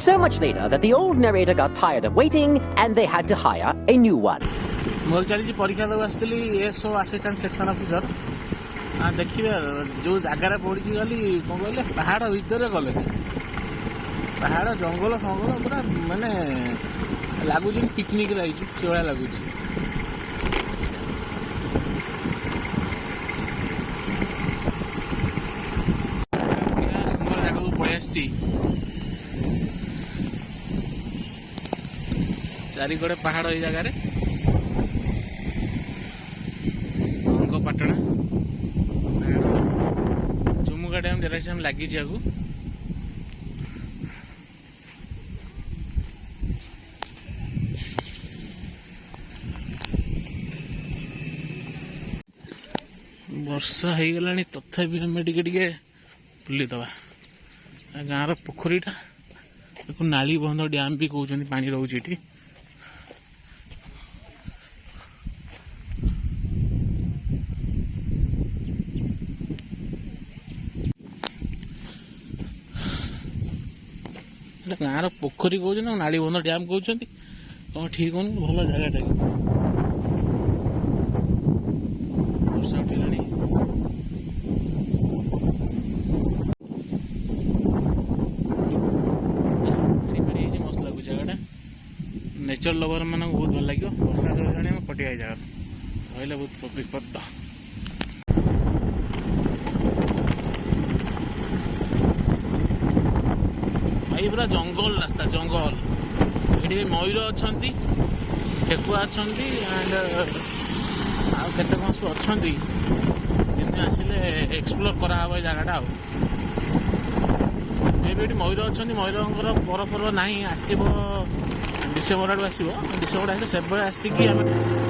So much later that the old narrator got tired of waiting and they had to hire a new one. मोर चली परीक्षा देव आसती SO assistant section officer देखिए जो जगार पड़ी गली कौन कहले पहाड़ भितर गले पहाड़ जंगल फंगल पूरा माने लगुच पिकनिक रही से भाया लगुच सुंदर जगह पलि आसी चारिकड़े पहाड़ ये जगार गंगापाटना झुमुका डैम डायरेक्ट हम लगी जागू वर्षा हो गला तथापि आम टे बुलीदबा गाँव पोखरीटा नाली बंध डैम भी कहते पानी रोचे ये गाँव पोखरी कहते नाली बंध डैम कहते कौन ठीक हो भल जगह वर्षा उठेगा मस्त लगुच जगह नेचर लवर मान बहुत भल लगे वर्षा जाने पटिया जगह रही बहुत विपद भाई पूरा जंगल रास्ता जंगल ये मयूर अच्छा ठेकुआ अच्छा एंड आते कौन सब अच्छा आसिले एक्सप्लोर करा जगटा ये मयूर अच्छा मयूर पर्व पर्व ना आसब डिसेम्बर आड़ आसब डिसेम्बर आसे से आसिक